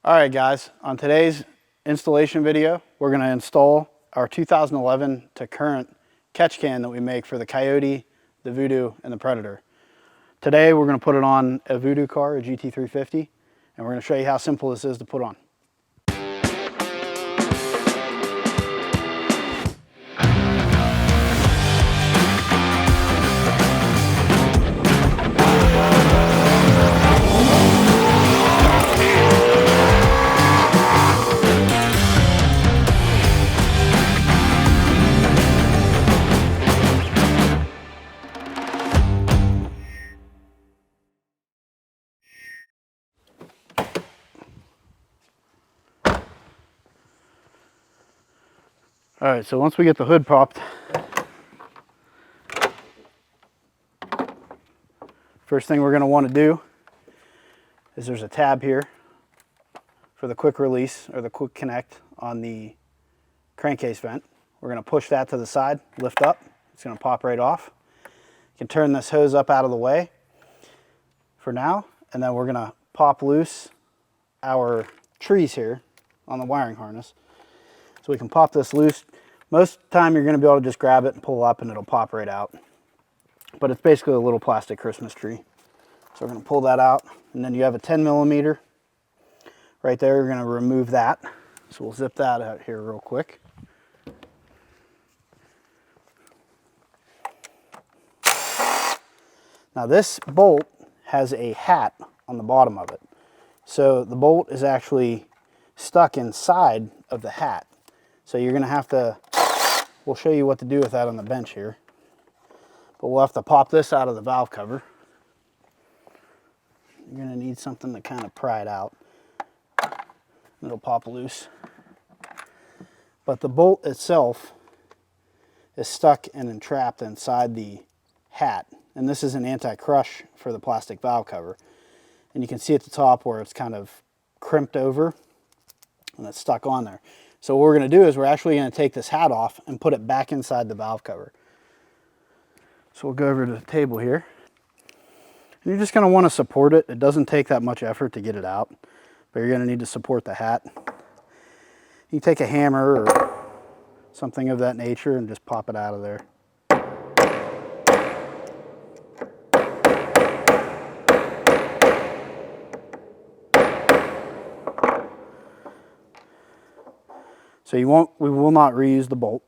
All right guys, on today's installation video, we're going to install our 2011 to current catch can that we make for the Coyote, the Voodoo, and the Predator. Today we're going to put it on a Voodoo car, a GT350, and we're going to show you how simple this is to put on. All right, so once we get the hood popped, first thing we're going to want to do is there's a tab here for the quick release or the quick connect on the crankcase vent. We're going to push that to the side, lift up. It's going to pop right off. You can turn this hose up out of the way for now, and then we're going to pop loose our trees here on the wiring harness. So we can pop this loose. Most of the time you're going to be able to just grab it and pull up and it'll pop right out. But it's basically a little plastic Christmas tree. So we're going to pull that out, and then you have a 10mm right there. You're going to remove that. So we'll zip that out here real quick. Now this bolt has a hat on the bottom of it. So the bolt is actually stuck inside of the hat. So you're going to have to, we'll show you what to do with that on the bench here. But we'll have to pop this out of the valve cover. You're going to need something to kind of pry it out. It'll pop loose. But the bolt itself is stuck and entrapped inside the hat. And this is an anti-crush for the plastic valve cover. And you can see at the top where it's kind of crimped over and it's stuck on there. So what we're going to do is we're actually going to take this hat off and put it back inside the valve cover. So we'll go over to the table here. And you're just going to want to support it. It doesn't take that much effort to get it out, but you're going to need to support the hat. You take a hammer or something of that nature and just pop it out of there. So we will not reuse the bolt.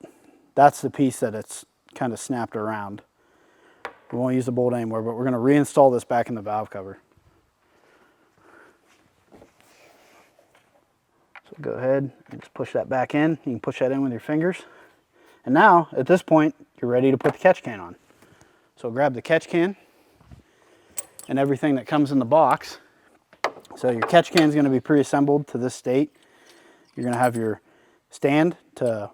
That's the piece that it's kind of snapped around. We won't use the bolt anymore, but we're going to reinstall this back in the valve cover. So go ahead and just push that back in. You can push that in with your fingers. And now, at this point, you're ready to put the catch can on. So grab the catch can and everything that comes in the box. So your catch can is going to be pre-assembled to this state. You're going to have your stand to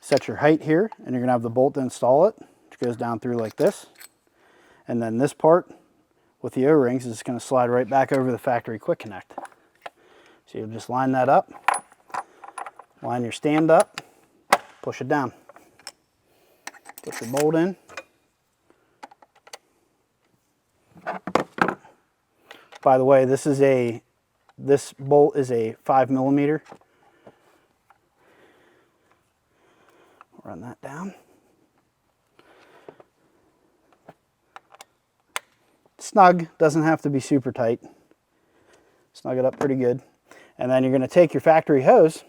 set your height here, and you're going to have the bolt to install it, which goes down through like this. And then this part with the O-rings is going to slide right back over the factory quick connect. So you'll just line that up, line your stand up, push it down, put your bolt in. By the way, this bolt is a 5mm. Run that down. Snug, doesn't have to be super tight. Snug it up pretty good. And then you're going to take your factory hose,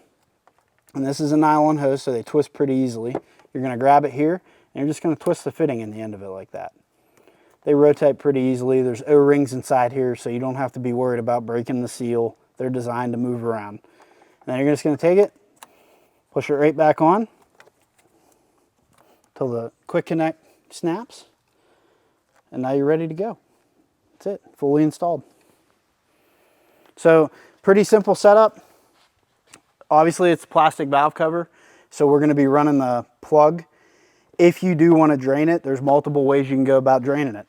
and this is a nylon hose, so they twist pretty easily. You're going to grab it here, and you're just going to twist the fitting in the end of it like that. They rotate pretty easily. There's O-rings inside here, so you don't have to be worried about breaking the seal. They're designed to move around. And then you're just going to take it, push it right back on, till the quick connect snaps, and now you're ready to go. That's it, fully installed. So pretty simple setup. Obviously it's a plastic valve cover, so we're going to be running the plug. If you do want to drain it, there's multiple ways you can go about draining it.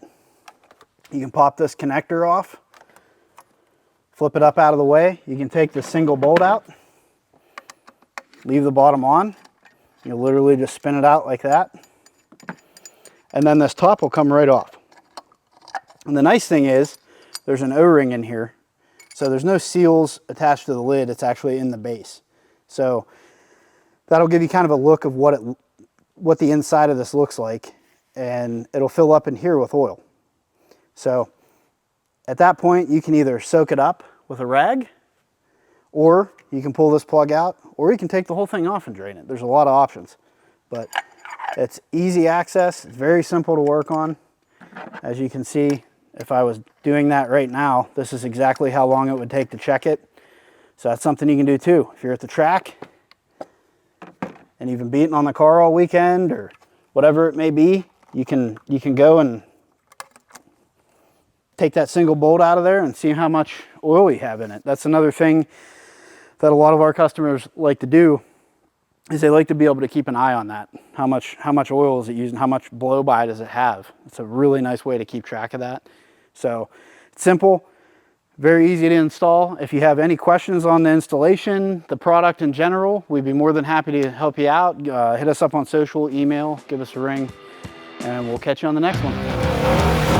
You can pop this connector off, flip it up out of the way. You can take the single bolt out, leave the bottom on. You literally just spin it out like that. And then this top will come right off. And the nice thing is there's an O-ring in here. So there's no seals attached to the lid, it's actually in the base. So that'll give you kind of a look of what the inside of this looks like, and it'll fill up in here with oil. So at that point, you can either soak it up with a rag, or you can pull this plug out, or you can take the whole thing off and drain it. There's a lot of options, but it's easy access. It's very simple to work on. As you can see, if I was doing that right now, this is exactly how long it would take to check it. So that's something you can do too. If you're at the track and you've been beating on the car all weekend or whatever it may be, you can go and take that single bolt out of there and see how much oil you have in it. That's another thing that a lot of our customers like to do, is they like to be able to keep an eye on that. How much oil is it using? How much blow by does it have? It's a really nice way to keep track of that. So it's simple, very easy to install. If you have any questions on the installation, the product in general, we'd be more than happy to help you out. Hit us up on social, email, give us a ring, and we'll catch you on the next one.